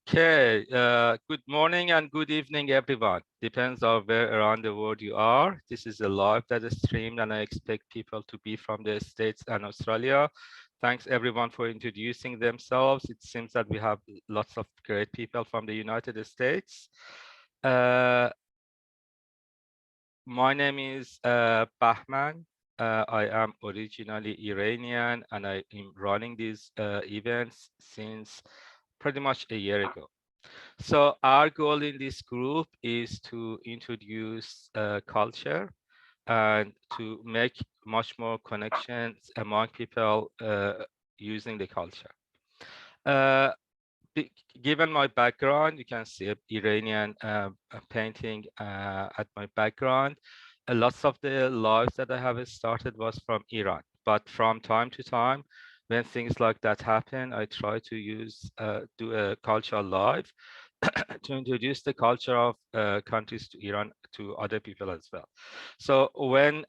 Okay, good morning and good evening, everyone. Depends on where around the world you are. This is a live that is streamed, and I expect people to be from the States and Australia. Thanks everyone for introducing themselves. It seems that we have lots of great people from the United States. My name is Bahman. I am originally Iranian, and I am running these events since pretty much a year ago. So our goal in this group is to introduce culture and to make much more connections among people using the culture. Uh, Given my background, you can see an Iranian painting at my background. Lots of the lives that I have started was from Iran, but from time to time, when things like that happen, I try to do a cultural live to introduce the culture of countries to Iran to other people as well. So when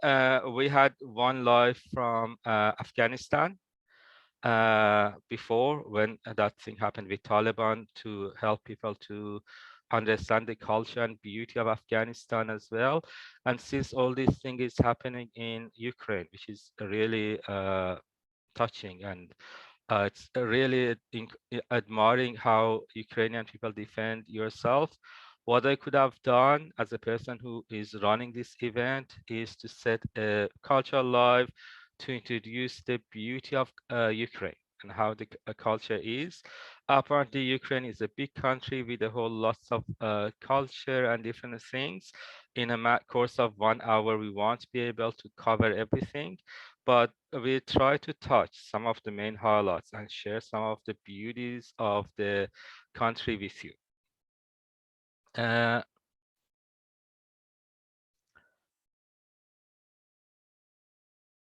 we had one live from Afghanistan, before when that thing happened with Taliban, to help people to understand the culture and beauty of Afghanistan as well. And since all this thing is happening in Ukraine, which is really touching, and it's really admiring how Ukrainian people defend yourself. What I could have done as a person who is running this event is to set a cultural live to introduce the beauty of Ukraine and how the culture is. Apparently, Ukraine is a big country with a whole lots of culture and different things. In a course of 1 hour, we won't be able to cover everything, but we try to touch some of the main highlights and share some of the beauties of the country with you.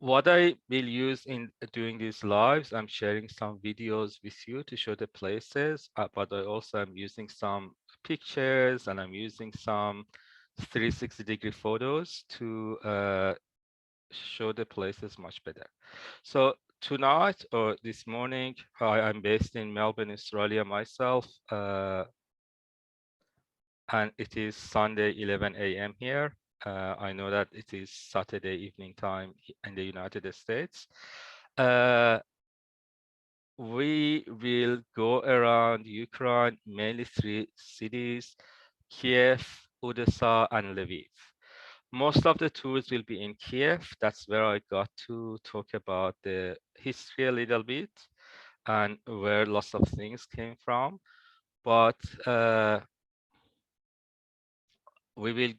What I will use in doing these lives, I'm sharing some videos with you to show the places, but I also am using some pictures, and I'm using some 360-degree photos to show the places much better. So tonight or this morning, I'm based in Melbourne, Australia myself, and it is Sunday 11 a.m. here. I know that it is Saturday evening time in the United States. We will go around Ukraine, mainly 3 cities: Kyiv, Odessa, and Lviv. Most of the tours will be in Kyiv. That's where I got to talk about the history a little bit and where lots of things came from. But we will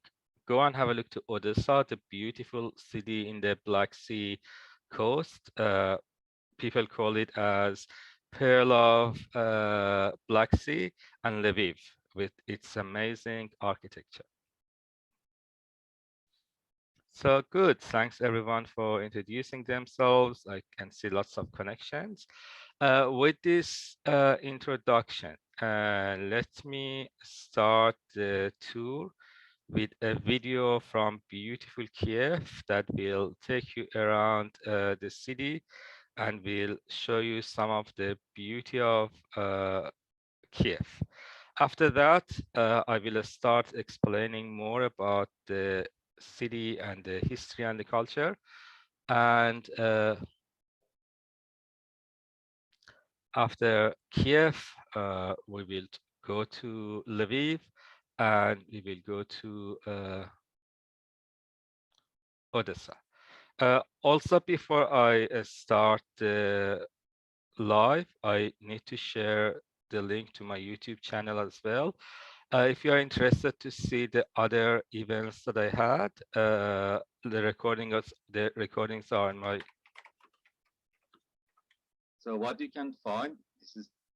go and have a look to Odessa, the beautiful city in the Black Sea coast. People call it as Pearl of Black Sea, and Lviv with its amazing architecture. So good. Thanks everyone for introducing themselves. I can see lots of connections. With this introduction, let me start the tour with a video from beautiful Kiev that will take you around the city and will show you some of the beauty of Kiev. After that, I will start explaining more about the city and the history and the culture. And after Kiev, we will go to Lviv, and we will go to Odessa. Also, before I start the live, I need to share the link to my YouTube channel as well. If you are interested to see the other events that I had, the recordings are on my. So what you can find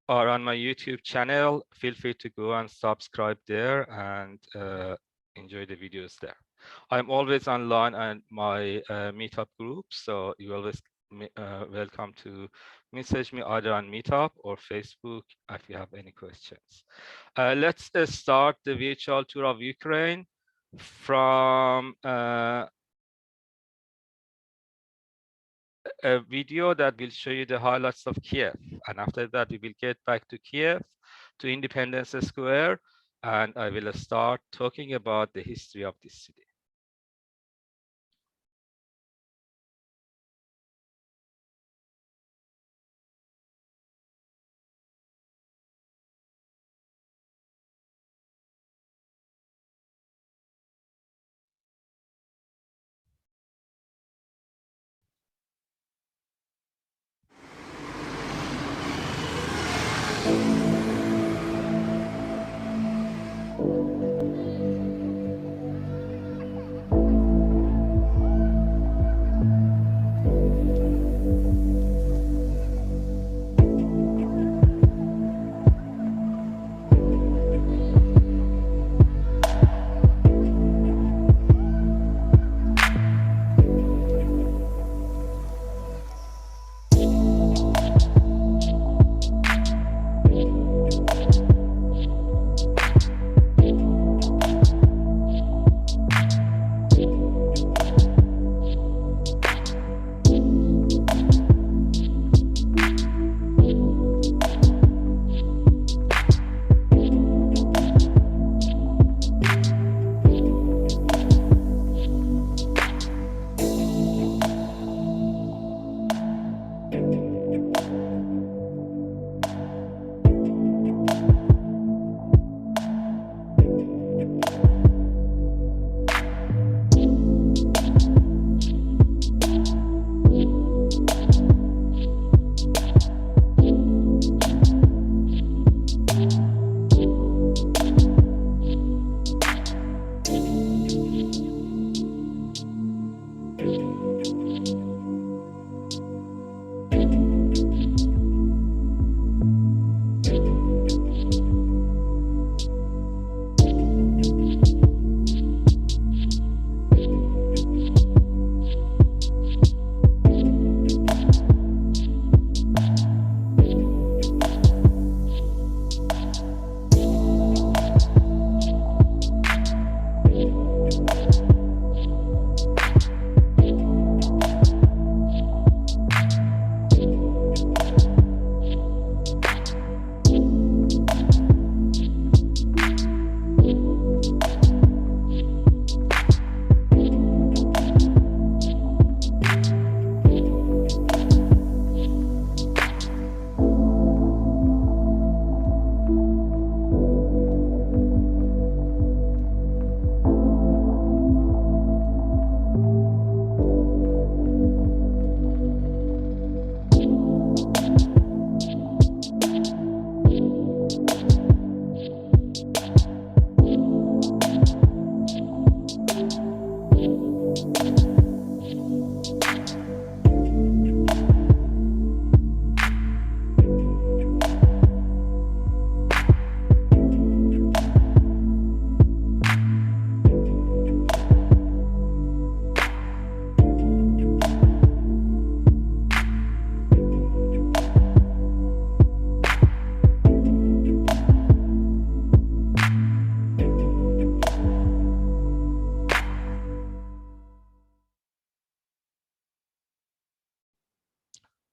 are on my YouTube channel. Feel free to go and subscribe there and enjoy the videos there. I'm always online on my meetup group, so you always welcome to message me either on Meetup or Facebook if you have any questions. Let's start the virtual tour of Ukraine from a video that will show you the highlights of Kiev. And after that, we will get back to Kiev, to Independence Square, and I will start talking about the history of this city.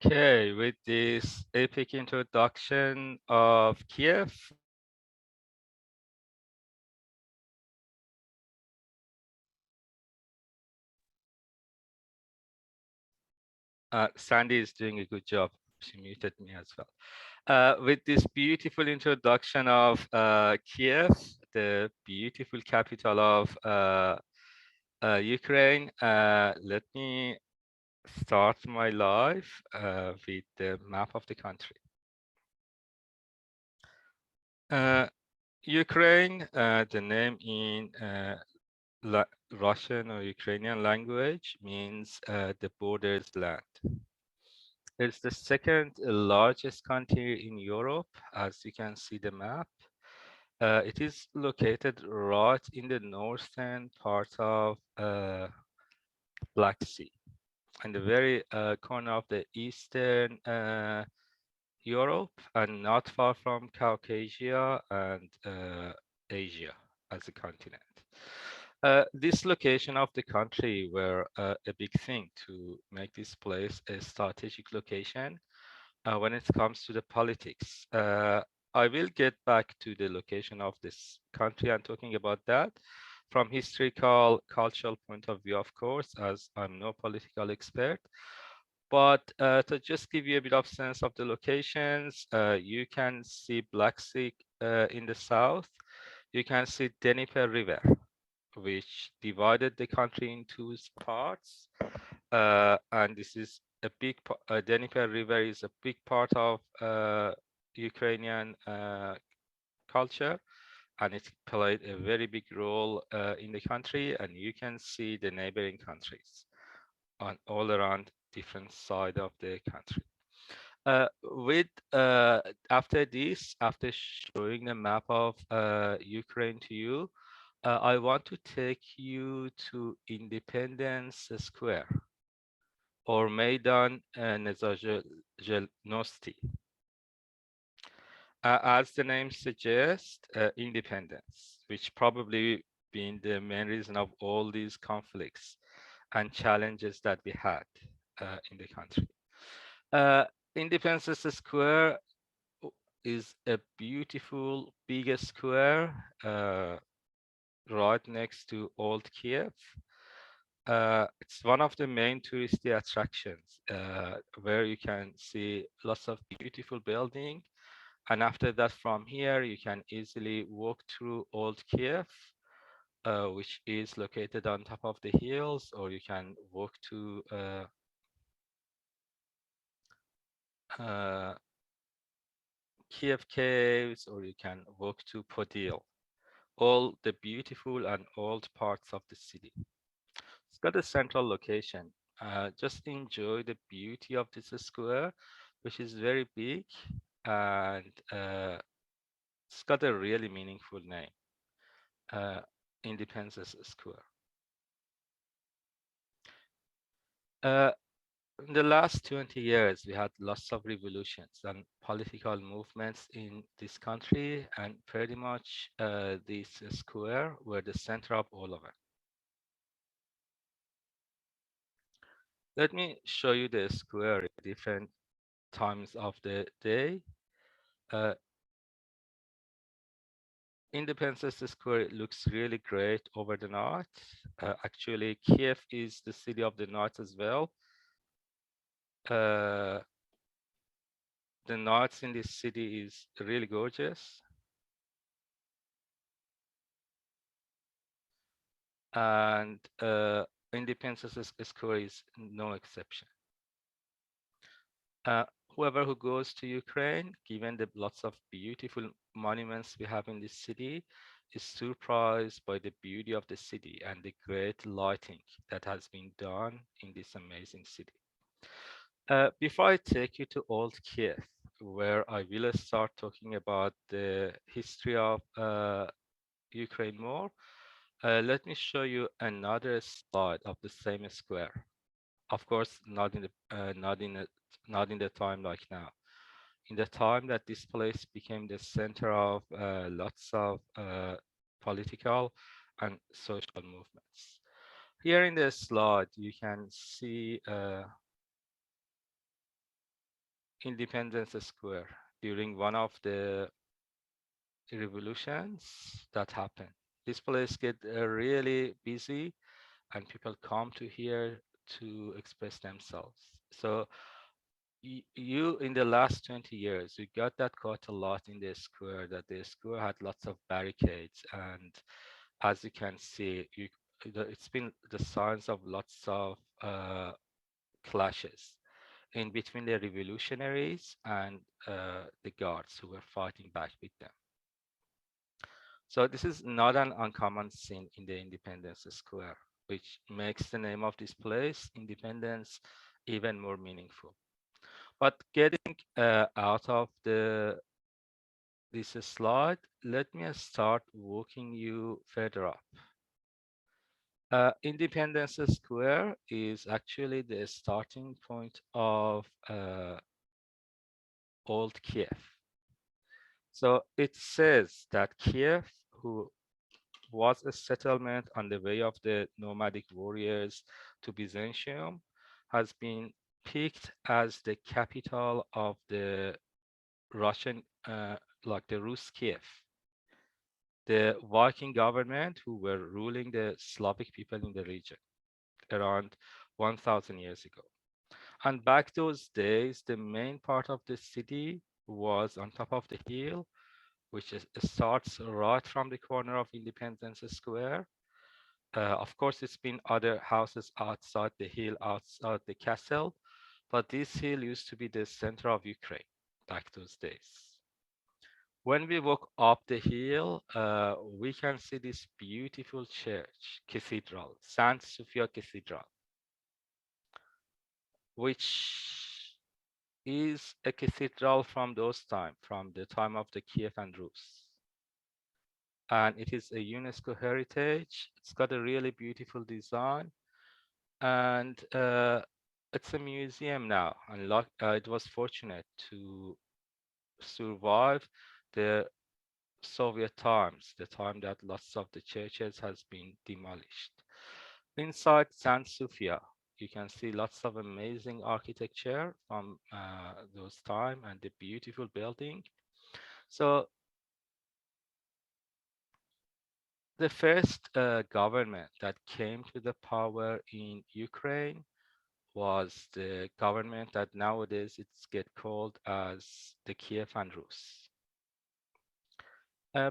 Okay, with this epic introduction of Kiev, Sandy is doing a good job. She muted me as well. With this beautiful introduction of Kiev, the beautiful capital of Ukraine, let me start my live with the map of the country. Ukraine, the name in Russian or Ukrainian language means the borders land. It's the second largest country in Europe, as you can see the map. It is located right in the northern part of Black Sea, in the very corner of the eastern Europe, and not far from Caucasia and Asia as a continent. This location of the country were a big thing to make this place a strategic location when it comes to the politics. I will get back to the location of this country and talking about that from historical, cultural point of view, of course, as I'm no political expert. But to just give you a bit of sense of the locations, you can see Black Sea in the south. You can see Dnieper River, which divided the country into parts. And this is a big Dnieper River is a big part of Ukrainian culture, and it played a very big role in the country. And you can see the neighboring countries on all around different side of the country. With after this, after showing the map of Ukraine to you, I want to take you to Independence Square or Maidan Nezajelnosti. As the name suggests, independence, which probably been the main reason of all these conflicts and challenges that we had in the country. Uh, Independence Square is a beautiful big square right next to Old Kiev. It's one of the main touristy attractions where you can see lots of beautiful building. And after that, from here, you can easily walk through Old Kiev, which is located on top of the hills, or you can walk to uh, Kiev Caves, or you can walk to Podil, all the beautiful and old parts of the city. It's got a central location. Just enjoy the beauty of this square, which is very big, and it's got a really meaningful name, uh, Independence Square. Uh, in the last 20 years, we had lots of revolutions and political movements in this country, and pretty much this square were the center of all of it. Let me show you the square at different times of the day. Uh, Independence Square looks really great over the night. Actually, Kiev is the city of the night as well. Uh, the nights in this city is really gorgeous. And Independence Square is no exception. Uh, Whoever who goes to Ukraine, given the lots of beautiful monuments we have in this city, is surprised by the beauty of the city and the great lighting that has been done in this amazing city. Before I take you to Old Kiev, where I will start talking about the history of Ukraine more, let me show you another slide of the same square. Of course, not in the time like now. In the time that this place became the center of lots of political and social movements. Here in the slide, you can see Independence Square during one of the revolutions that happened. This place get really busy and people come to here to express themselves. So you in the last 20 years, you got that quite a lot in the square, that the square had lots of barricades. And as you can see, it's been the signs of lots of clashes in between the revolutionaries and the guards who were fighting back with them. So this is not an uncommon scene in the Independence Square, which makes the name of this place, Independence, even more meaningful. But getting out of this slide, let me start walking you further up. Independence Square is actually the starting point of Old Kiev. So it says that Kiev, who was a settlement on the way of the nomadic warriors to Byzantium, has been picked as the capital of the Russian, like the Rus Kiev, the Viking government who were ruling the Slavic people in the region around 1000 years ago. And back those days, the main part of the city was on top of the hill, which starts right from the corner of Independence Square. Of course, it's been other houses outside the hill, outside the castle, but this hill used to be the center of Ukraine back those days. When we walk up the hill, we can see this beautiful church, cathedral, Saint Sophia Cathedral, which is a cathedral from those time, from the time of the Kiev and Rus. And it is a UNESCO heritage. It's got a really beautiful design, and it's a museum now. And it was fortunate to survive the Soviet times, the time that lots of the churches has been demolished. Inside San Sofia, you can see lots of amazing architecture from those time and the beautiful building. So the first government that came to the power in Ukraine was the government that nowadays it's get called as the Kiev and Rus.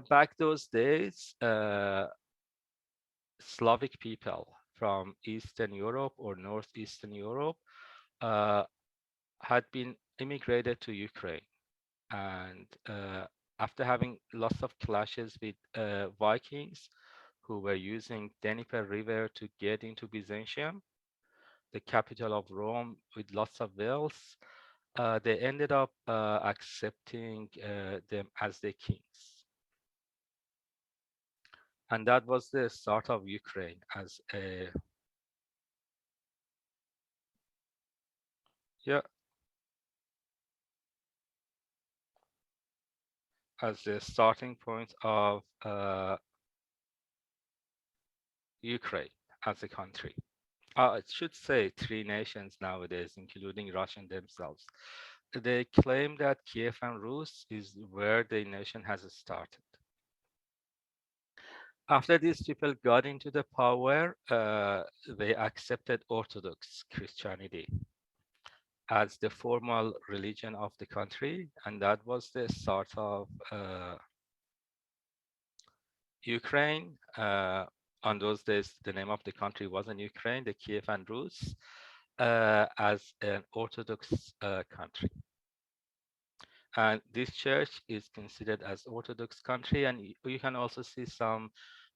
Back those days, Slavic people from Eastern Europe or Northeastern Europe uh, had been immigrated to Ukraine. And after having lots of clashes with Vikings who were using Dnieper River to get into Byzantium, the capital of Rome, with lots of wells, they ended up accepting them as their kings. And that was the start of Ukraine as a, yeah, as the starting point of Ukraine as a country. It should say three nations nowadays, including Russian themselves. They claim that Kiev and Rus is where the nation has started. After these people got into the power, they accepted Orthodox Christianity as the formal religion of the country, and that was the start of Ukraine. On those days, the name of the country wasn't Ukraine, the Kiev and Rus, as an Orthodox country. And this church is considered as Orthodox country, and you can also see some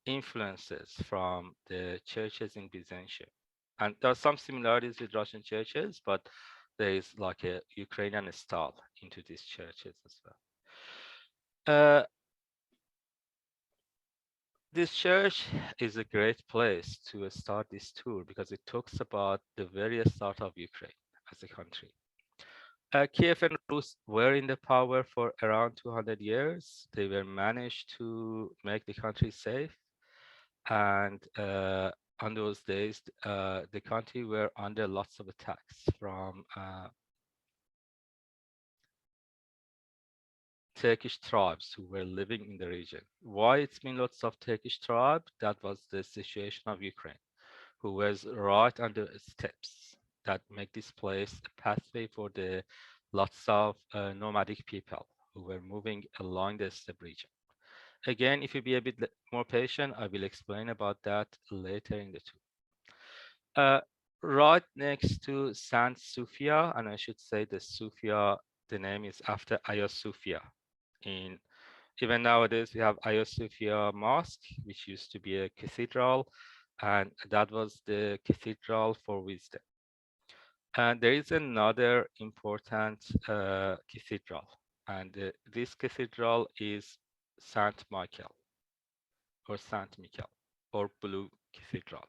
influences from the churches in Byzantium. And there are some similarities with Russian churches, but there is like a Ukrainian style into these churches as well. This church is a great place to start this tour because it talks about the very start of Ukraine as a country. Kiev and Rus were in the power for around 200 years. They were managed to make the country safe. And on those days, the country were under lots of attacks from Turkish tribes who were living in the region. Why it's been lots of Turkish tribes? That was the situation of Ukraine, who was right on the steppes that make this place a pathway for the lots of nomadic people who were moving along the steppe region. Again, if you be a bit more patient, I will explain about that later in the tour. Right next to Saint Sophia, and I should say the Sophia, the name is after Hagia Sophia. In even nowadays, we have Hagia Sophia Mosque, which used to be a cathedral, and that was the cathedral for wisdom. And there is another important cathedral, and this cathedral is Saint Michael or Saint Michael or Blue Cathedral.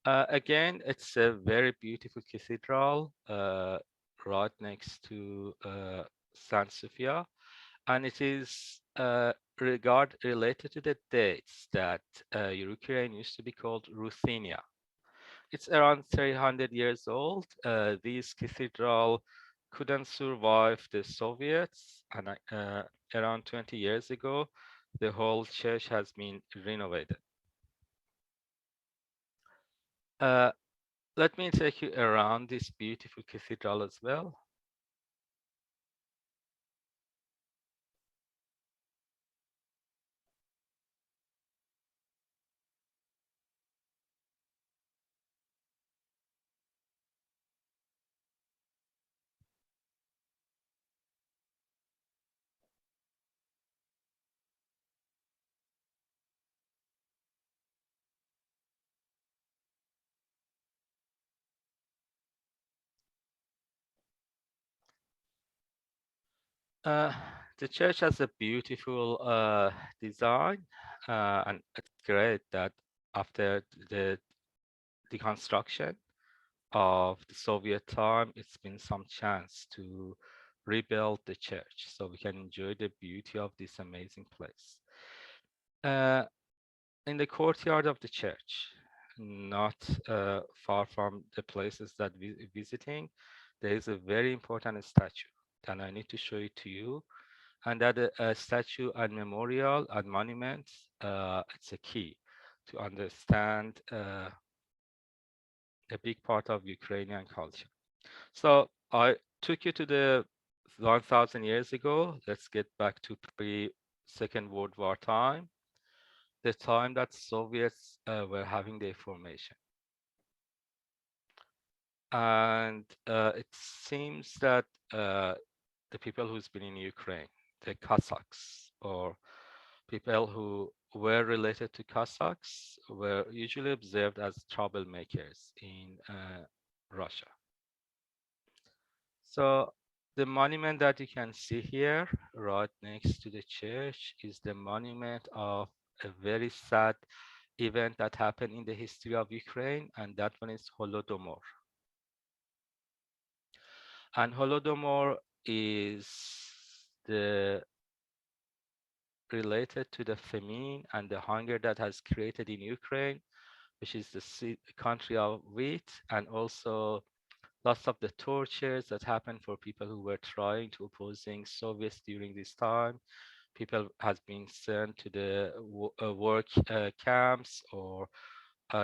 Again, it's a very beautiful cathedral right next to San Sofia, and it is related to the dates that Ukraine used to be called Ruthenia. It's around 300 years old. This cathedral couldn't survive the Soviets, and around 20 years ago, the whole church has been renovated. Uh, Let me take you around this beautiful cathedral as well. Uh, the church has a beautiful design, and it's great that after the deconstruction of the Soviet time, it's been some chance to rebuild the church so we can enjoy the beauty of this amazing place. Uh, in the courtyard of the church, not far from the places that we're visiting, there is a very important statue, and I need to show it to you. And that statue and memorial and monuments, it's a key to understand a big part of Ukrainian culture. So I took you to the 1000 years ago. Let's get back to pre-Second World War time, the time that Soviets were having their formation. And it seems that the people who's been in Ukraine, the Cossacks, or people who were related to Cossacks, were usually observed as troublemakers in Russia. So the monument that you can see here, right next to the church, is the monument of a very sad event that happened in the history of Ukraine, and that one is Holodomor. And Holodomor is the related to the famine and the hunger that has created in Ukraine, which is the country of wheat, and also lots of the tortures that happened for people who were trying to opposing Soviets during this time. People has been sent to the work camps, or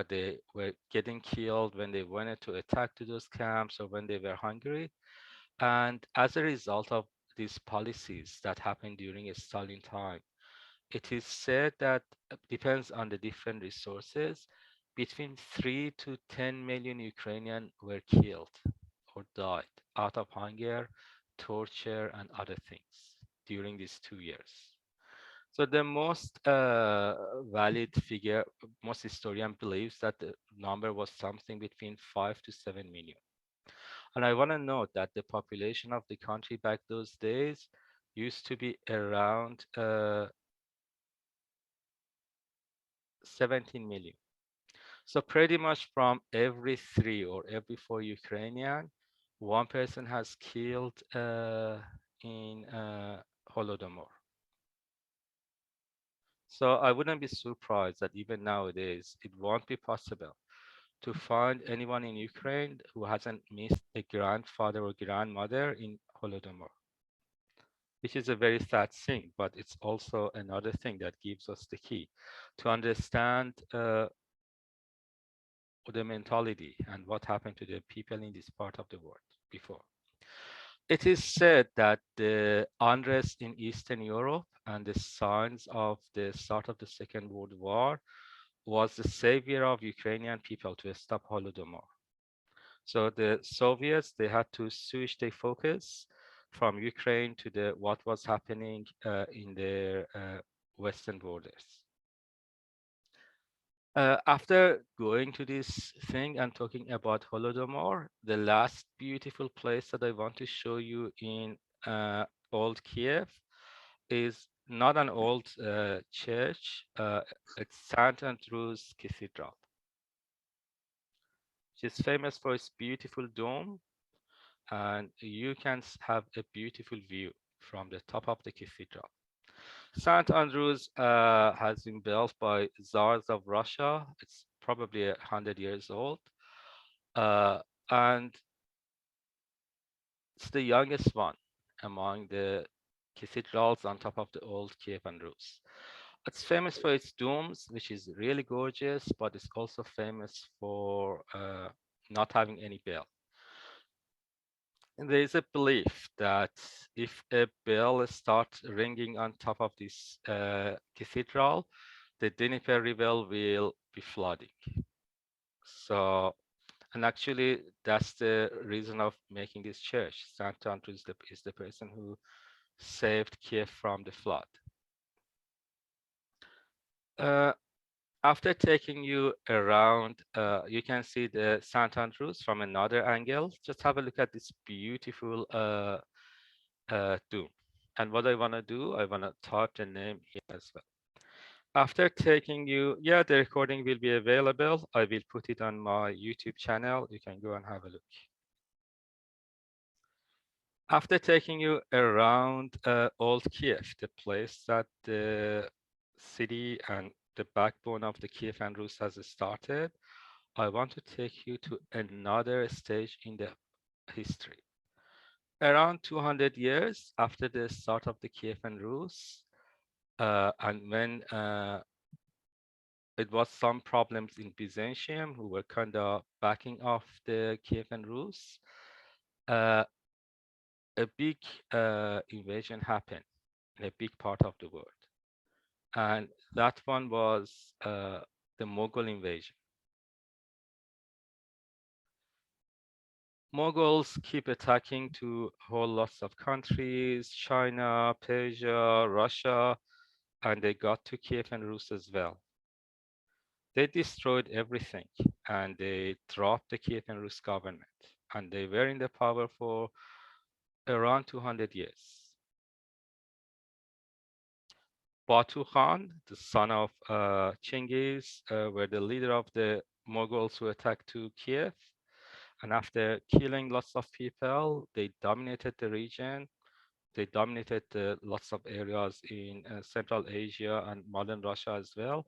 they were getting killed when they wanted to attack to those camps or when they were hungry. And as a result of these policies that happened during Stalin time, it is said that depends on the different resources, between 3 to 10 million Ukrainians were killed or died out of hunger, torture, and other things during these 2 years. So the most valid figure, most historian believes that the number was something between 5 to 7 million. And I want to note that the population of the country back those days used to be around 17 million. So pretty much from every 3 or every 4 Ukrainian, one person has killed in Holodomor. So I wouldn't be surprised that even nowadays, it won't be possible to find anyone in Ukraine who hasn't missed a grandfather or grandmother in Holodomor, which is a very sad thing, but it's also another thing that gives us the key to understand the mentality and what happened to the people in this part of the world before. It is said that the unrest in Eastern Europe and the signs of the start of the Second World War was the savior of Ukrainian people to stop Holodomor. So the Soviets, they had to switch their focus from Ukraine to the what was happening in their western borders. After going to this thing and talking about Holodomor, the last beautiful place that I want to show you in old Kiev is not an old church. It's St. Andrew's Cathedral, which is famous for its beautiful dome, and you can have a beautiful view from the top of the cathedral. St. Andrews has been built by Tsars of Russia. It's probably 100 years old. Uh, and it's the youngest one among the cathedrals on top of the old Kiev and Rus. It's famous for its domes, which is really gorgeous, but it's also famous for not having any bell. And there is a belief that if a bell starts ringing on top of this cathedral, the Dnieper River will be flooding. So, and actually, that's the reason of making this church. Saint Andrew is the person who saved Kiev from the flood. Uh, After taking you around, you can see the St. Andrews from another angle. Just have a look at this beautiful dome. And what I want to do, I want to type the name here as well. After taking you, yeah, the recording will be available. I will put it on my YouTube channel. You can go and have a look. After taking you around Old Kiev, the place that the city and the backbone of the Kiev and Rus has started, I want to take you to another stage in the history. Around 200 years after the start of the Kiev and Rus, and when it was some problems in Byzantium, who were kind of backing off the Kiev and Rus, uh, a big invasion happened in a big part of the world. And that one was the Mughal invasion. Mughals keep attacking to whole lots of countries, China, Persia, Russia, and they got to Kiev and Rus as well. They destroyed everything and they dropped the Kiev and Rus government. And they were in the power for around 200 years. Batu Khan, the son of Chinggis, were the leader of the Mughals who attacked to Kiev. And after killing lots of people, they dominated the region. They dominated lots of areas in Central Asia and modern Russia as well.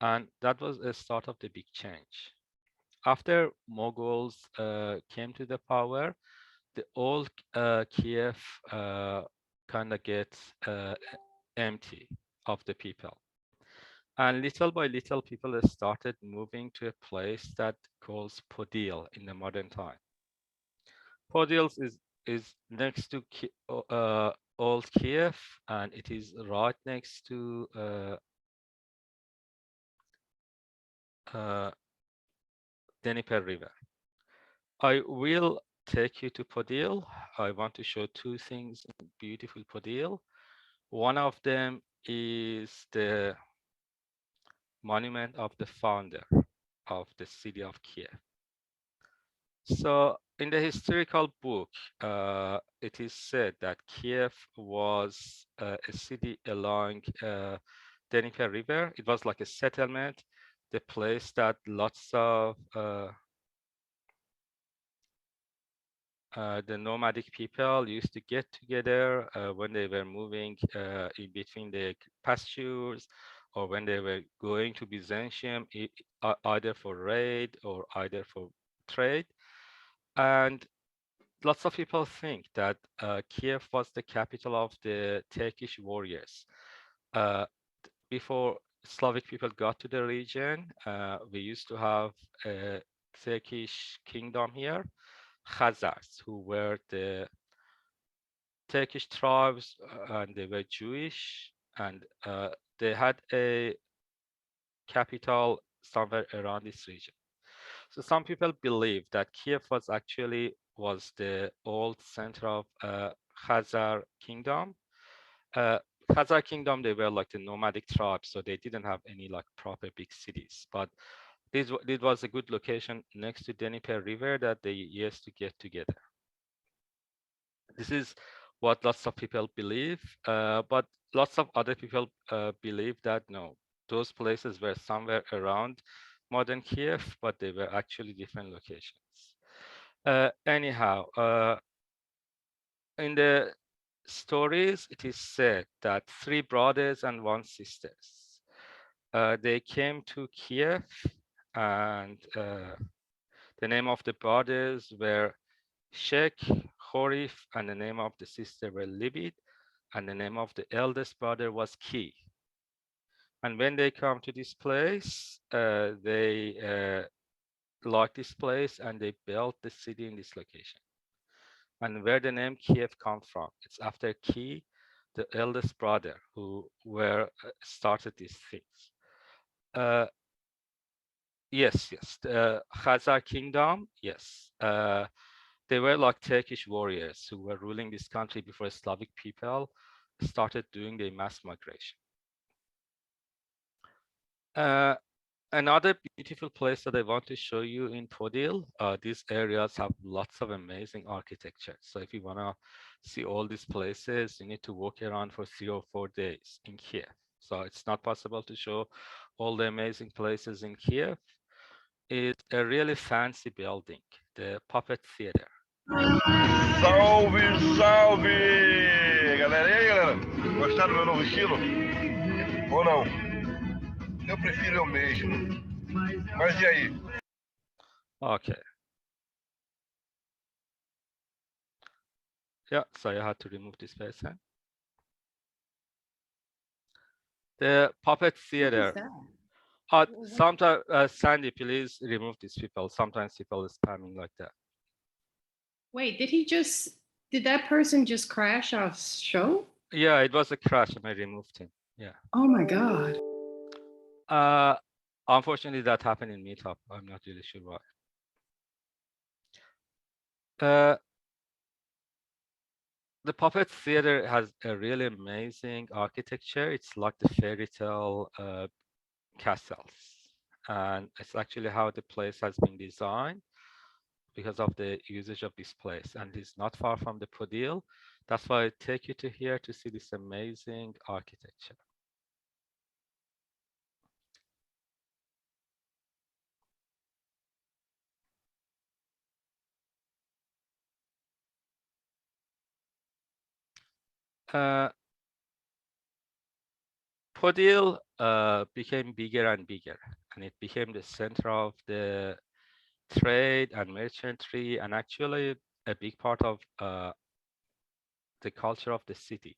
And that was the start of the big change. After Mughals came to the power, the old Kiev kind of gets empty of the people. And little by little, people started moving to a place that calls Podil in the modern time. Podil is next to old Kiev, and it is right next to uh, Dnieper River. I will take you to Podil. I want to show two things in beautiful Podil. One of them is the monument of the founder of the city of Kiev. So in the historical book, it is said that Kiev was a city along Dnieper River. It was like a settlement, the place that lots of the nomadic people used to get together when they were moving in between the pastures or when they were going to Byzantium, either for raid or either for trade. And lots of people think that Kiev was the capital of the Turkish warriors. Uh, Before Slavic people got to the region, we used to have a Turkish kingdom here, Khazars, who were the Turkish tribes, and they were Jewish, and they had a capital somewhere around this region. So some people believe that Kiev was the old center of Khazar kingdom. Uh, Khazar kingdom, they were like the nomadic tribes, so they didn't have any like proper big cities. But this was a good location next to Dnieper River that they used to get together. This is what lots of people believe, but lots of other people believe that no, those places were somewhere around modern Kiev, but they were actually different locations. Anyhow, in the stories, it is said that three brothers and one sisters, they came to Kiev, and the name of the brothers were Sheikh, Horif, and the name of the sister were Libid, and the name of the eldest brother was Ki. And when they come to this place, they liked this place and they built the city in this location. And where the name Kiev comes from, it's after Ki, the eldest brother, who were started these things. Yes, the Khazar kingdom, yes. They were like Turkish warriors who were ruling this country before Slavic people started doing the mass migration. Another beautiful place that I want to show you in Podil, these areas have lots of amazing architecture. So if you want to see all these places, you need to walk around for 3 or 4 days in Kiev. So it's not possible to show all the amazing places in Kiev. It's a really fancy building, the Puppet Theater. Salve, salve! Galera, e aí, galera? Gostaram do meu novo estilo? Ou não? Eu prefiro eu mesmo. Mas e aí? Okay. Yeah, so I had to remove this person. The Puppet Theater. Sometimes, Sandy, please remove these people. Sometimes people are spamming like that. Wait, did that person just crash our show? Yeah, it was a crash and I removed him. Yeah. Oh my God. Unfortunately, that happened in Meetup. I'm not really sure why. The Puppet Theater has a really amazing architecture. It's like the fairy tale castles. And it's actually how the place has been designed because of the usage of this place. And it's not far from the Podil. That's why I take you to here to see this amazing architecture. Podil became bigger and bigger, and it became the center of the trade and merchantry, and actually a big part of the culture of the city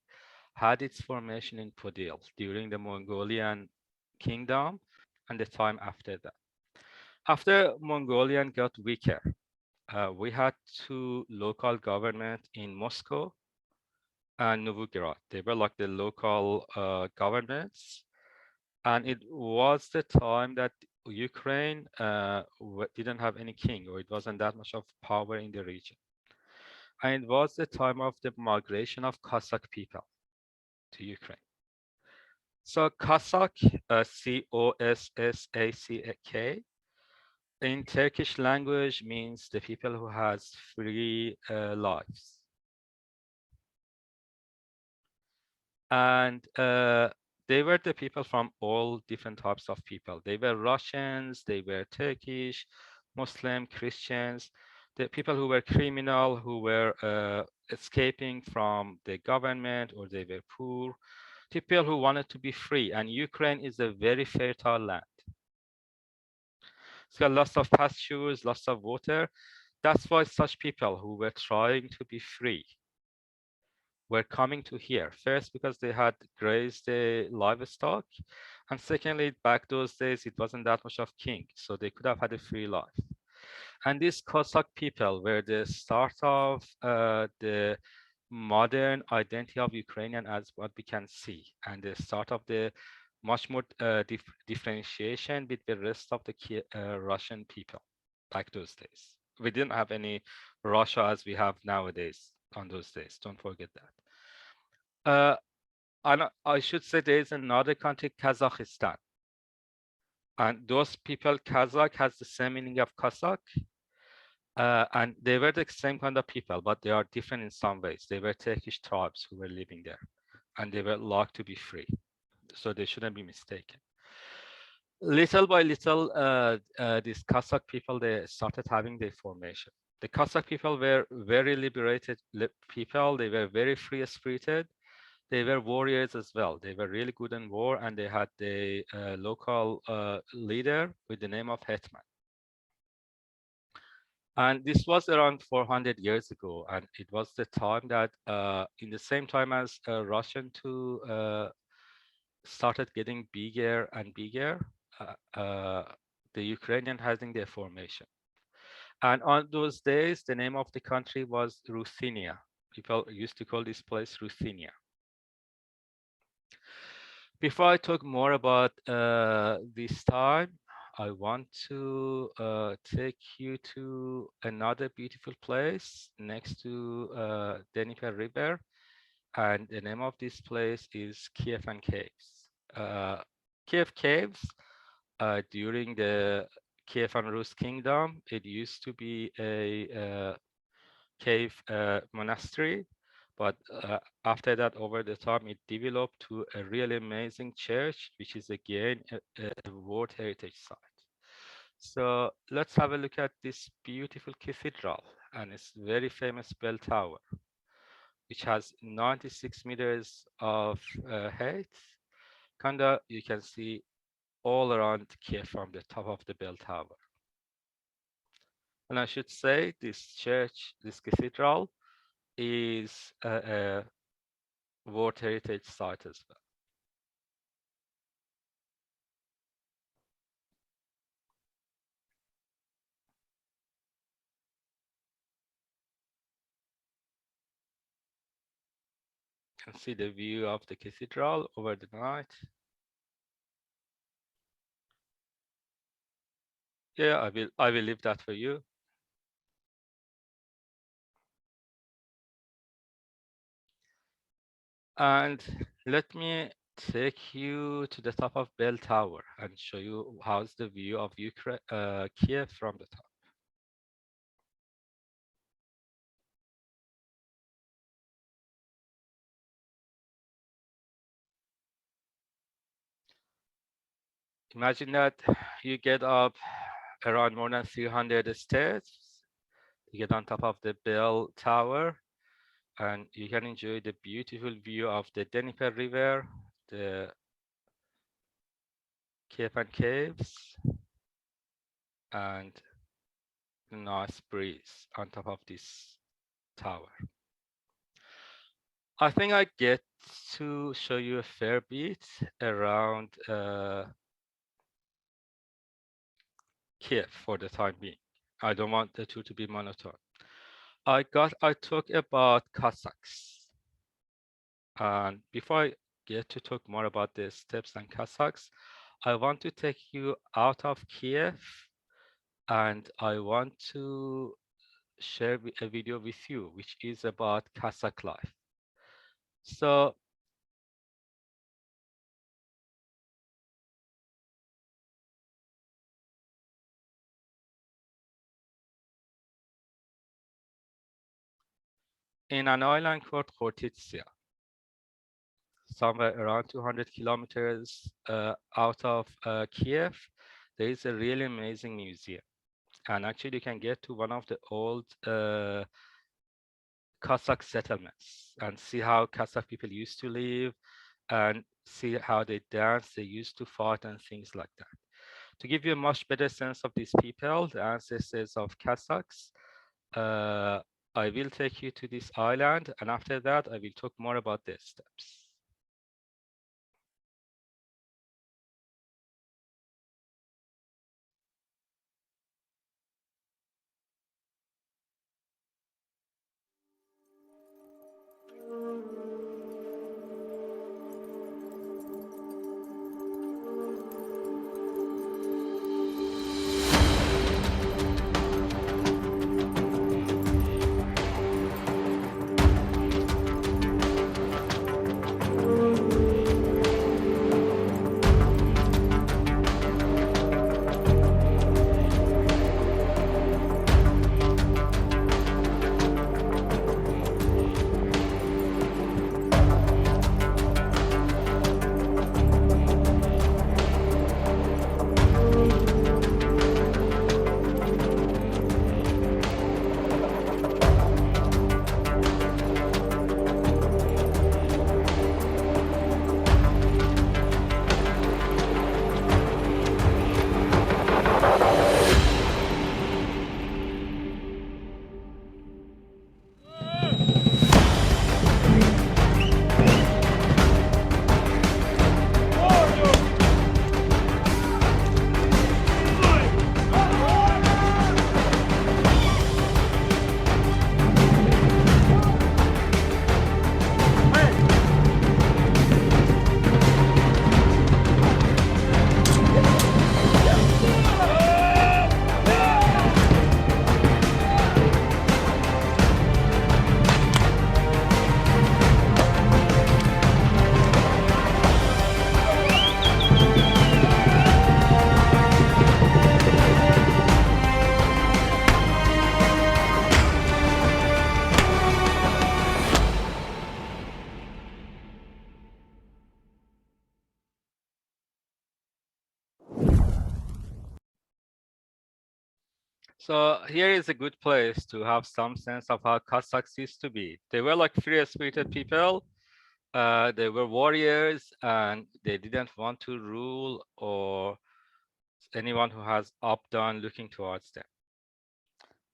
had its formation in Podil during the Mongolian kingdom and the time after that. After Mongolian got weaker, we had two local governments in Moscow and Novgorod. They were like the local governments. And it was the time that Ukraine didn't have any king, or it wasn't that much of power in the region. And it was the time of the migration of Cossack people to Ukraine. So Cossack, C-O-S-S-A-C-K, in Turkish language means the people who has free lives. And they were the people from all different types of people. They were Russians, they were Turkish, Muslim, Christians, the people who were criminal, who were escaping from the government, or they were poor, people who wanted to be free. And Ukraine is a very fertile land. It's got lots of pastures, lots of water. That's why such people who were trying to be free were coming to here. First, because they had grazed the livestock. And secondly, back those days, it wasn't that much of king. So they could have had a free life. And these Cossack people were the start of the modern identity of Ukrainian as what we can see, and the start of the much more differentiation with the rest of the Russian people back those days. We didn't have any Russia as we have nowadays on those days. Don't forget that. And I should say there is another country, Kazakhstan. And those people, Kazakh has the same meaning of Cossack. And they were the same kind of people, but they are different in some ways. They were Turkish tribes who were living there, and they were liked to be free. So they shouldn't be mistaken. Little by little, these Cossack people, they started having their formation. The Cossack people were very liberated people. They were very free-spirited. They were warriors as well. They were really good in war, and they had the local leader with the name of Hetman. And this was around 400 years ago, and it was the time that, in the same time as Russian too started getting bigger and bigger, the Ukrainian having their formation. And on those days, the name of the country was Ruthenia. People used to call this place Ruthenia. Before I talk more about this time, I want to take you to another beautiful place next to Dnieper River. And the name of this place is Kyiv and Caves. Kyiv Caves, during the Kiev and Rus Kingdom, it used to be a cave monastery, but after that, over the time, it developed to a really amazing church, which is again a World Heritage Site. So let's have a look at this beautiful cathedral and its very famous bell tower, which has 96 meters of height. Kinda, you can see all around Kiev from the top of the bell tower. And I should say this church, this cathedral, is a World Heritage Site as well. You can see the view of the cathedral over the night. Yeah, I will leave that for you. And let me take you to the top of Bell Tower and show you how's the view of Kiev from the top. Imagine that you get up around more than 300 stairs. You get on top of the Bell Tower, and you can enjoy the beautiful view of the Dnieper River, the Kiev and Caves, and the nice breeze on top of this tower. I think I get to show you a fair bit around Kiev for the time being. I don't want the two to be monotone. I talk about Cossacks. And before I get to talk more about the steppes and Cossacks, I want to take you out of Kiev, and I want to share a video with you, which is about Cossack life. So in an island called Khortytsia, somewhere around 200 kilometers out of Kiev, there is a really amazing museum. And actually, you can get to one of the old Cossack settlements and see how Cossack people used to live and see how they dance, they used to fight and things like that. To give you a much better sense of these people, the ancestors of Cossacks, I will take you to this island, and after that, I will talk more about the steppes. So here is a good place to have some sense of how Cossacks used to be. They were like free-spirited people. They were warriors, and they didn't want to rule or anyone who has up down looking towards them.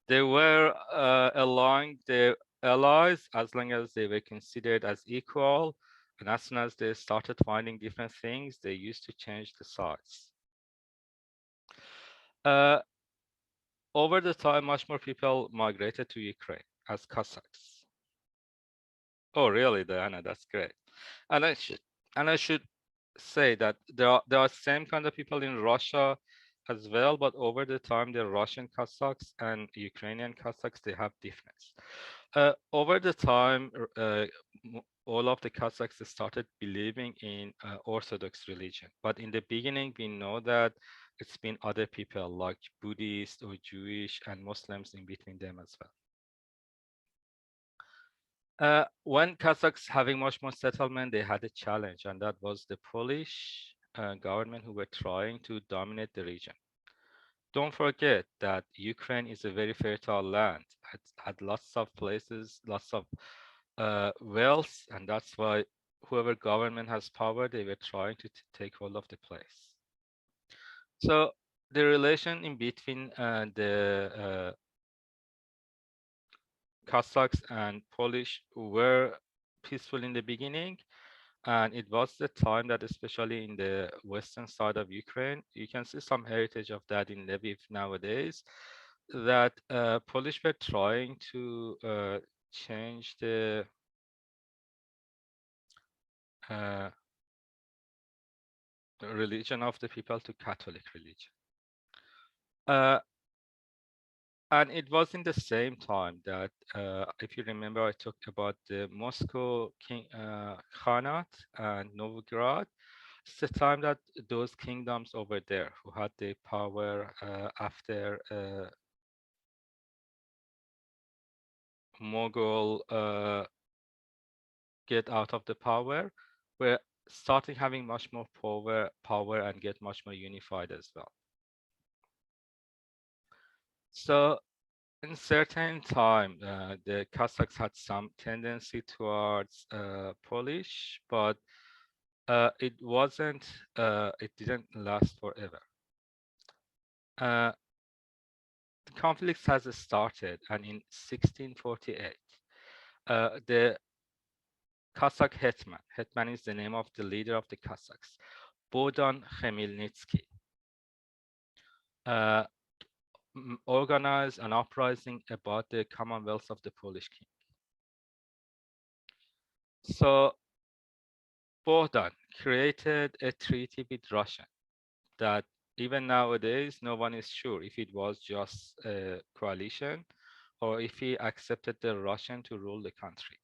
They were allowing their allies as long as they were considered as equal. And as soon as they started finding different things, they used to change the sides. Uh, Over the time, much more people migrated to Ukraine as Cossacks. Oh, really, Diana? That's great. And I should say that there are same kind of people in Russia as well, but over the time, the Russian Cossacks and Ukrainian Cossacks, they have difference. Over the time, all of the Cossacks started believing in Orthodox religion, but in the beginning, we know that it's been other people like Buddhist or Jewish and Muslims in between them as well. When Kazakhs having much more settlement, they had a challenge, and that was the Polish government who were trying to dominate the region. Don't forget that Ukraine is a very fertile land. It had lots of places, lots of wealth, and that's why whoever government has power, they were trying to take hold of the place. So the relation in between the Kazakhs and Polish were peaceful in the beginning, and it was the time that, especially in the western side of Ukraine, you can see some heritage of that in Lviv nowadays, that Polish were trying to change the uh, religion of the people to Catholic religion. Uh, and it was in the same time that, if you remember, I talked about the Moscow King, Khanate and Novgorod. It's the time that those kingdoms over there who had the power after Mughal get out of the power, were starting having much more power and get much more unified as well. So in certain time, the Cossacks had some tendency towards Polish, but it wasn't, it didn't last forever. Uh, the conflicts has started, and in 1648, the Cossack hetman is the name of the leader of the Cossacks, Bohdan Khmelnytsky, uh, organized an uprising about the commonwealth of the Polish king. So Bohdan created a treaty with Russia that even nowadays, no one is sure if it was just a coalition or if he accepted the Russian to rule the country.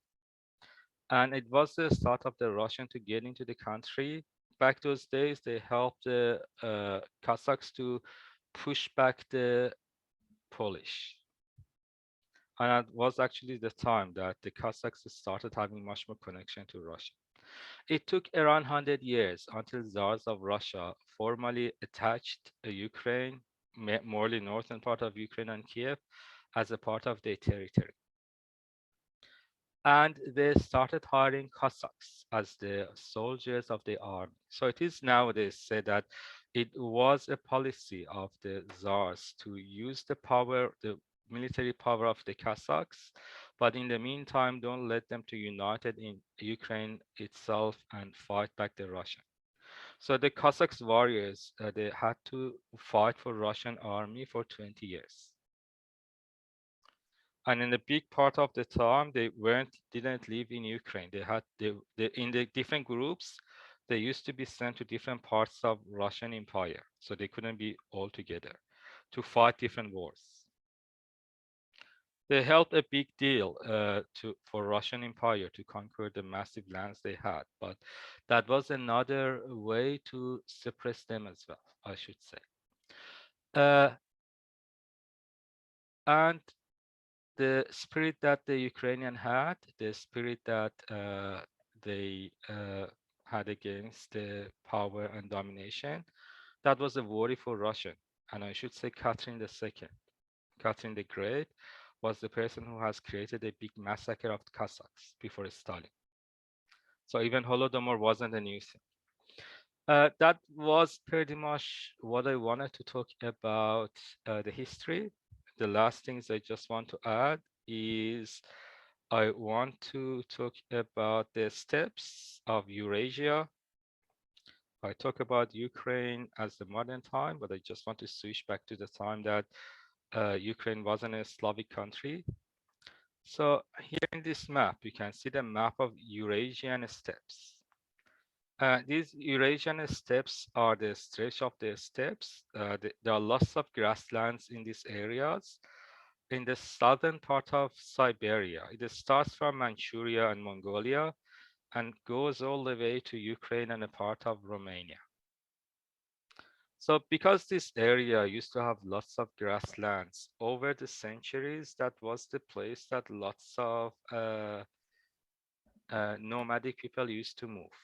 And it was the start of the Russian to get into the country. Back those days, they helped the Cossacks to push back the Polish. And it was actually the time that the Cossacks started having much more connection to Russia. It took around 100 years until Tsars of Russia formally attached Ukraine, more the northern part of Ukraine and Kiev, as a part of their territory. And they started hiring Cossacks as the soldiers of the army. So it is nowadays said that it was a policy of the Tsars to use the power, the military power of the Cossacks, but in the meantime, don't let them to unite it in Ukraine itself and fight back the Russian. So the Cossacks warriors, they had to fight for Russian army for 20 years. And in a big part of the time, they didn't live in Ukraine. They in the different groups, they used to be sent to different parts of Russian Empire, so they couldn't be all together to fight different wars. They helped a big deal for Russian Empire to conquer the massive lands they had, but that was another way to suppress them as well, I should say. And the spirit that the Ukrainian had, the spirit that they had against the power and domination, that was a worry for Russian, and I should say Catherine II. Catherine the Great was the person who has created a big massacre of the Cossacks before Stalin. So even Holodomor wasn't a new thing. That was pretty much what I wanted to talk about the history. The last things I just want to add is I want to talk about the steppes of Eurasia. I talk about Ukraine as the modern time, but I just want to switch back to the time that Ukraine wasn't a Slavic country. So here in this map, you can see the map of Eurasian steppes. These Eurasian steppes are the stretch of the steppes. There are lots of grasslands in these areas. In the southern part of Siberia, it starts from Manchuria and Mongolia and goes all the way to Ukraine and a part of Romania. So because this area used to have lots of grasslands, over the centuries, that was the place that lots of nomadic people used to move.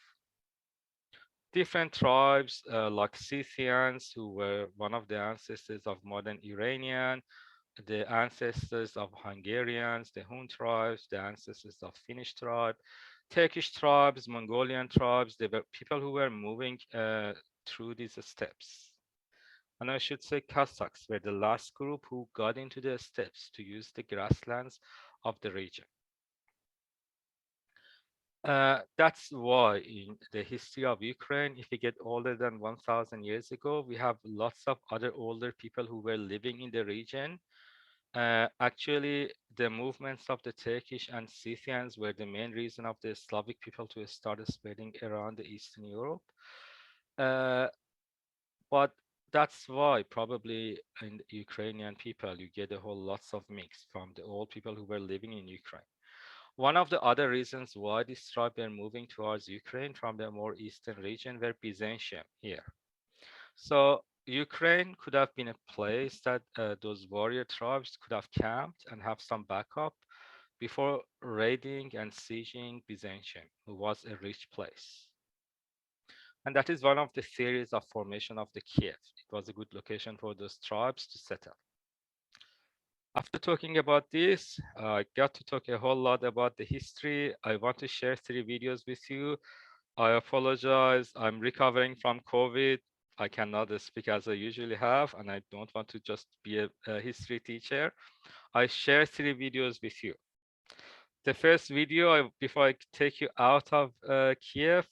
Different tribes like Scythians, who were one of the ancestors of modern Iranian, the ancestors of Hungarians, the Hun tribes, the ancestors of Finnish tribe, Turkish tribes, Mongolian tribes. They were people who were moving through these steppes. And I should say Cossacks were the last group who got into the steppes to use the grasslands of the region. That's why in the history of Ukraine, if we get older than 1,000 years ago, we have lots of other older people who were living in the region. Actually, the movements of the Turkish and Scythians were the main reason of the Slavic people to start spreading around the Eastern Europe. But that's why probably in the Ukrainian people, you get a whole lots of mix from the old people who were living in Ukraine. One of the other reasons why this tribe were moving towards Ukraine from the more eastern region were Byzantium here. So Ukraine could have been a place that those warrior tribes could have camped and have some backup before raiding and sieging Byzantium, who was a rich place. And that is one of the theories of formation of the Kiev. It was a good location for those tribes to settle. After talking about this, I got to talk a whole lot about the history. I want to share 3 videos with you. I apologize. I'm recovering from COVID. I cannot speak as I usually have, and I don't want to just be a history teacher. I share 3 videos with you. The first video, before I take you out of Kiev,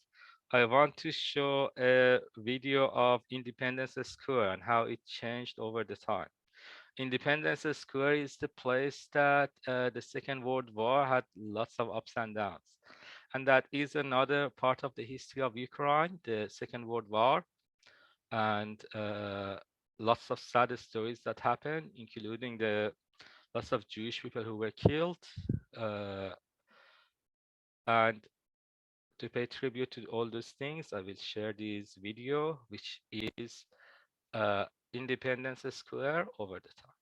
I want to show a video of Independence Square and how it changed over the time. Independence Square is the place that the Second World War had lots of ups and downs. And that is another part of the history of Ukraine, the Second World War, and lots of sad stories that happened, including the lots of Jewish people who were killed. And to pay tribute to all those things, I will share this video, which is Independence Square over the time.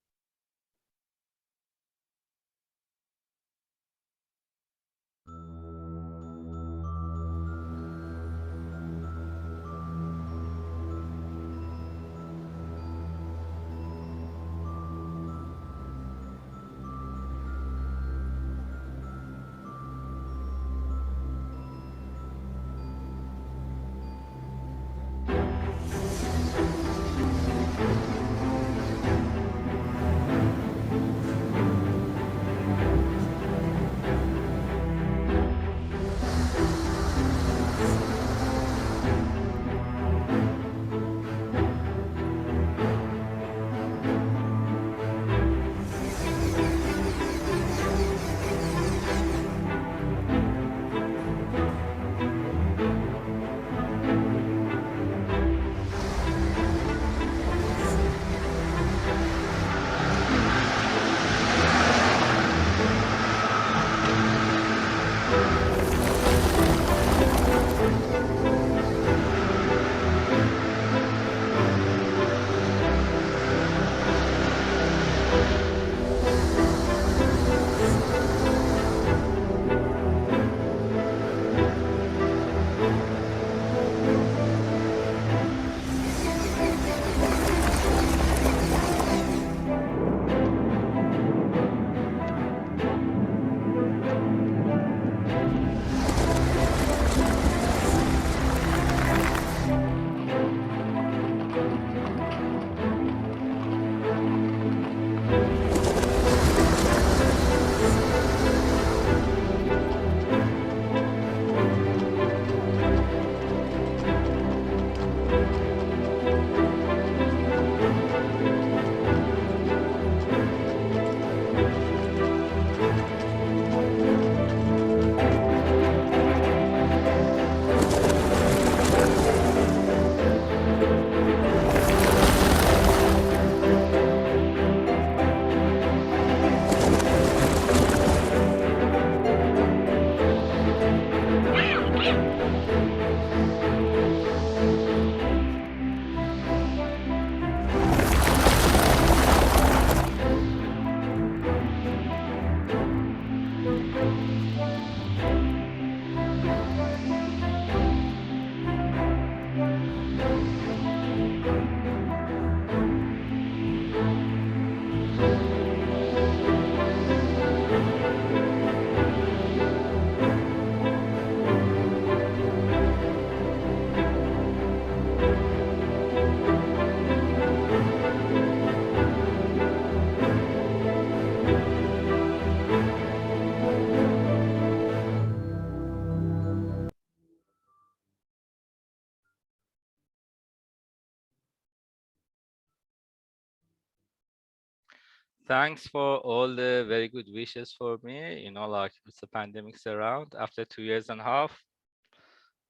Thanks for all the very good wishes for me. Like it's the pandemic's around. After 2 years and a half,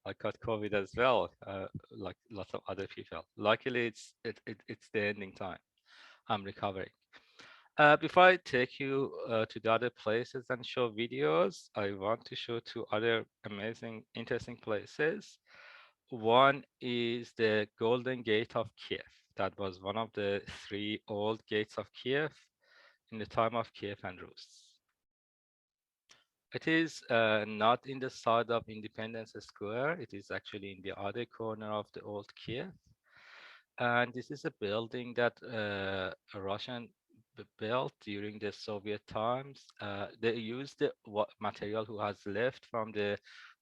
I got COVID as well, like lots of other people. Luckily, it's the ending time. I'm recovering. Before I take you to the other places and show videos, I want to show two other amazing, interesting places. One is the Golden Gate of Kiev. That was one of the three old gates of Kiev in the time of Kiev and Rus. It is not in the side of Independence Square. It is actually in the other corner of the old Kiev. And this is a building that a Russian built during the Soviet times. They used the material who has left from the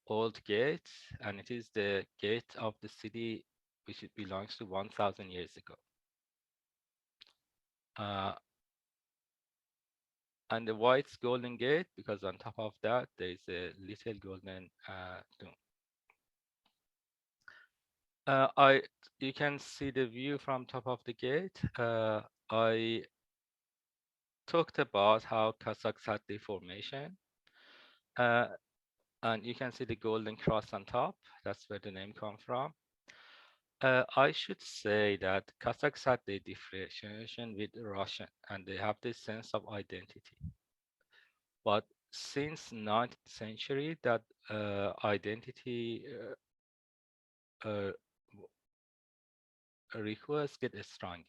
old gate, and it is the gate of the city which it belongs to 1,000 years ago. Uh, and the white golden gate, because on top of that there is a little golden dome. I You can see the view from top of the gate. I talked about how Kazakhs had the formation, uh, and you can see the golden cross on top. That's where the name comes from. I should say that Kazakhs had the differentiation with Russian, and they have this sense of identity. But since 19th century, that identity uh, requests get stronger.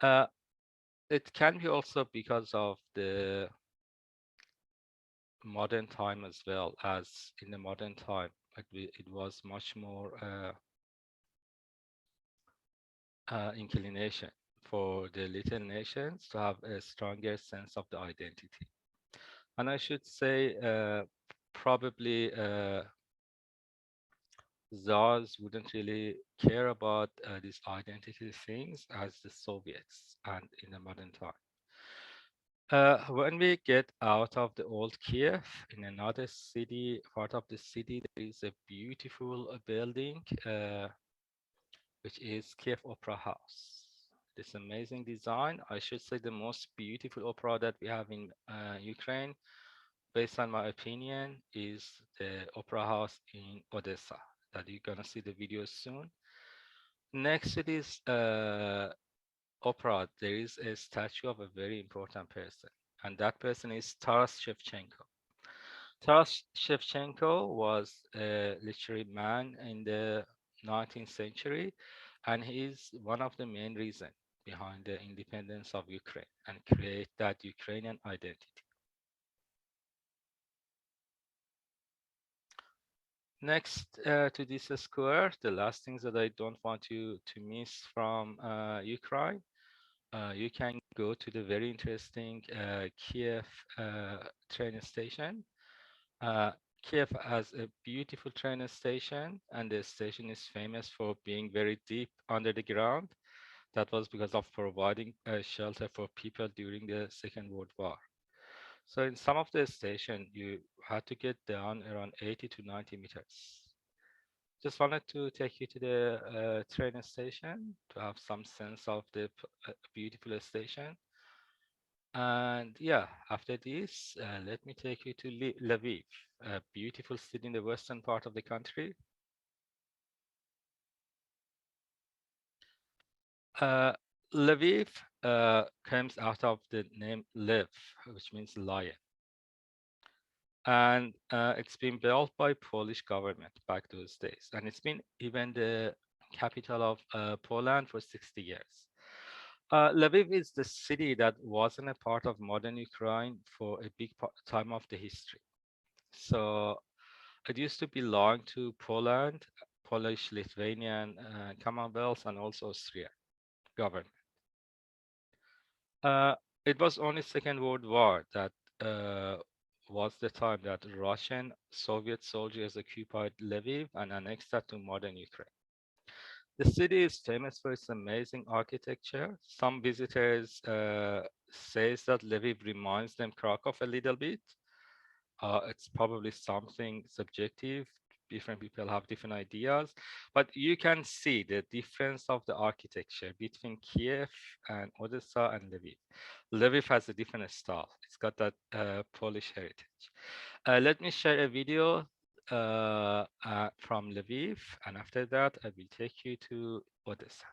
Uh, it can be also because of the modern time as well, as in the modern time, it was much more inclination for the little nations to have a stronger sense of the identity. And I should say, probably Tsars wouldn't really care about these identity things as the Soviets and in the modern time. When we get out of the old Kiev, in another city, part of the city, there is a beautiful building, which is Kiev Opera House. This amazing design, I should say the most beautiful opera that we have in Ukraine, based on my opinion, is the Opera House in Odessa, that you're gonna see the video soon. Next to this opera, there is a statue of a very important person, and that person is Taras Shevchenko. Taras Shevchenko was a literary man in the 19th century, and he is one of the main reasons behind the independence of Ukraine and create that Ukrainian identity. Next to this square, the last things that I don't want you to miss from Ukraine, you can go to the very interesting Kiev train station. Uh, Kiev has a beautiful train station, and the station is famous for being very deep under the ground. That was because of providing shelter for people during the Second World War. So in some of the station, you had to get down around 80 to 90 meters. Just wanted to take you to the train station to have some sense of the beautiful station. And yeah, after this, let me take you to Lviv, a beautiful city in the western part of the country. Uh, Lviv comes out of the name Lev, which means lion. And it's been built by Polish government back those days. And it's been even the capital of Poland for 60 years. Lviv is the city that wasn't a part of modern Ukraine for a big time of the history. So it used to belong to Poland, Polish, Lithuanian, Commonwealth, and also Austria government. Uh, it was only Second World War that was the time that Russian Soviet soldiers occupied Lviv and annexed that to modern Ukraine. The city is famous for its amazing architecture. Some visitors says that Lviv reminds them Krakow a little bit. It's probably something subjective different people have different ideas, but you can see the difference of the architecture between Kiev and Odessa and Lviv. Lviv has a different style. It's got that Polish heritage. Let me share a video from Lviv, and after that, I will take you to Odessa.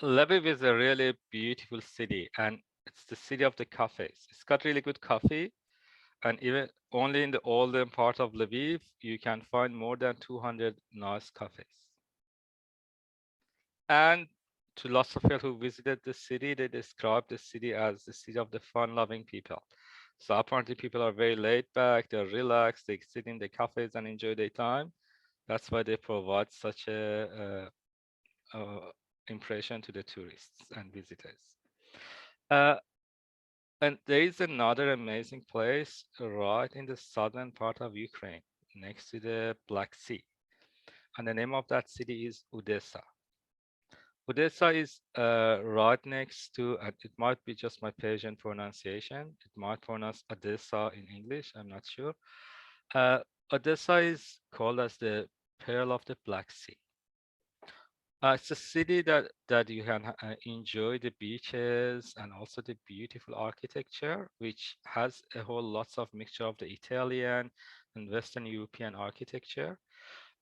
Lviv is a really beautiful city, and it's the city of the cafes. It's got really good coffee, and even only in the olden part of Lviv, you can find more than 200 nice cafes. And to lots of people who visited the city, they describe the city as the city of the fun-loving people. So apparently people are very laid back, they're relaxed, they sit in the cafes and enjoy their time. That's why they provide such a impression to the tourists and visitors. Uh, and there is another amazing place right in the southern part of Ukraine, next to the Black Sea. And the name of that city is Odessa. Odessa is right next to, and it might be just my Persian pronunciation. It might pronounce Odessa in English, I'm not sure. Uh, Odessa is called as the Pearl of the Black Sea. It's a city that you can enjoy the beaches and also the beautiful architecture, which has a whole lots of mixture of the Italian and Western European architecture.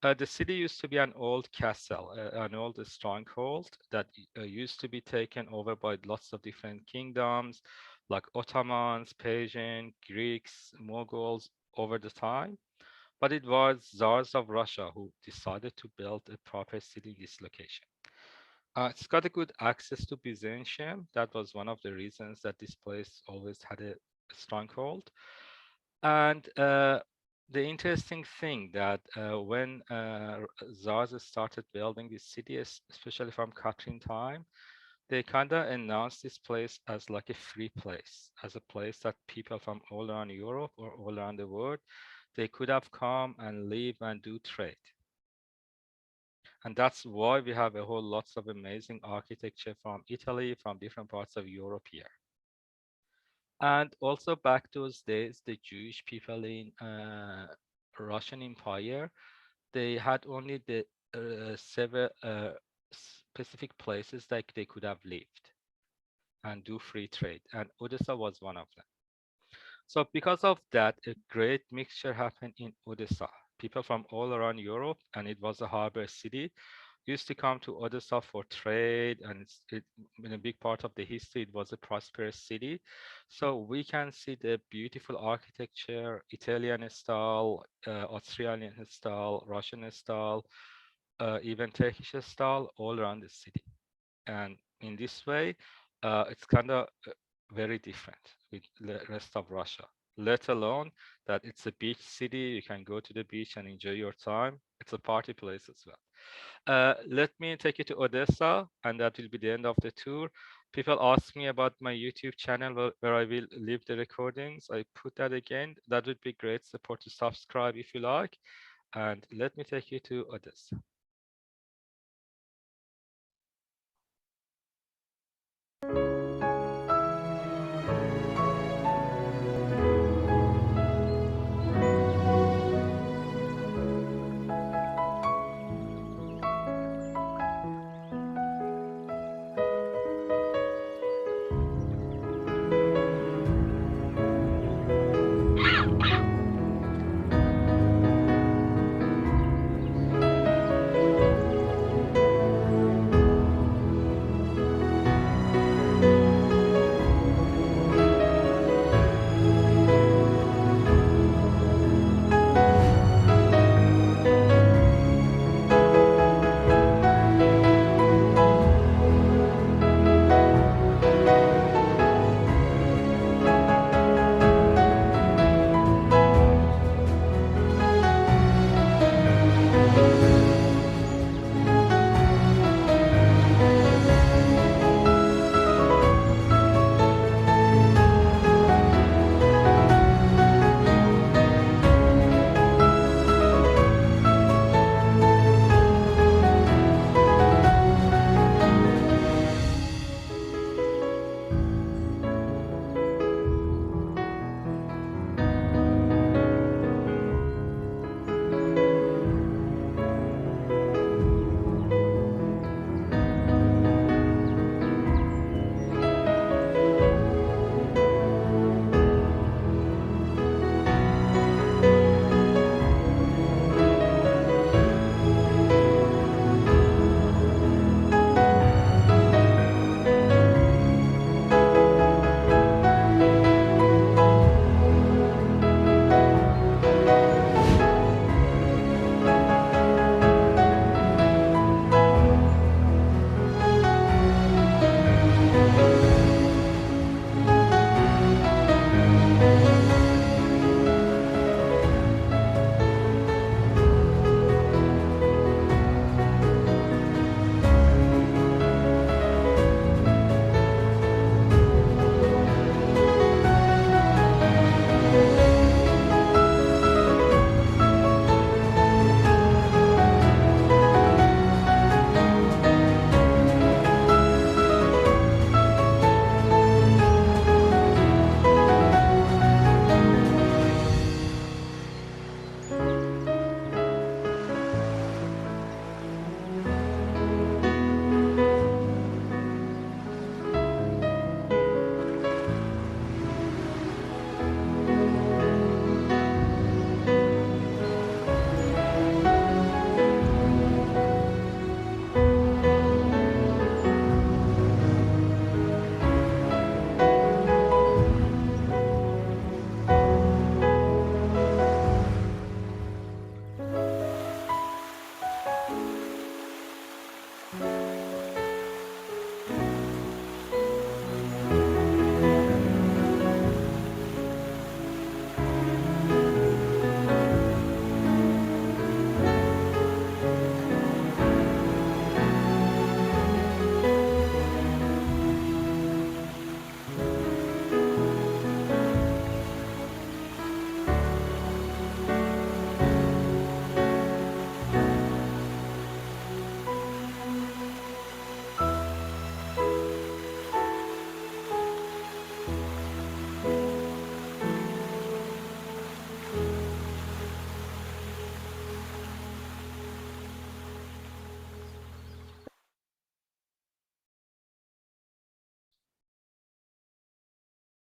The city used to be an old castle, an old stronghold that used to be taken over by lots of different kingdoms, like Ottomans, Persian, Greeks, Mongols over the time. But it was Tsars of Russia who decided to build a proper city in this location. It's got a good access to Byzantium. That was one of the reasons that this place always had a stronghold. And the interesting thing that when Tsars started building this city, especially from Catherine time, they kind of announced this place as like a free place, as a place that people from all around Europe or all around the world, they could have come and live and do trade. And that's why we have a whole lots of amazing architecture from Italy, from different parts of Europe here. And also back those days, the Jewish people in Russian Empire, they had only the several specific places that they could have lived and do free trade. And Odessa was one of them. So because of that, a great mixture happened in Odessa. People from all around Europe, and it was a harbor city, used to come to Odessa for trade, and in a big part of the history, it was a prosperous city. So we can see the beautiful architecture, Italian style, Austrian style, Russian style, even Turkish style all around the city. And in this way, it's kind of very different with the rest of Russia. let alone that it's a beach city. You can go to the beach and enjoy your time. It's a party place as well. Let me take you to Odessa, and that will be the end of the tour. People ask me about my YouTube channel where I will leave the recordings. I put that again. That would be great support to subscribe if you like. And let me take you to Odessa.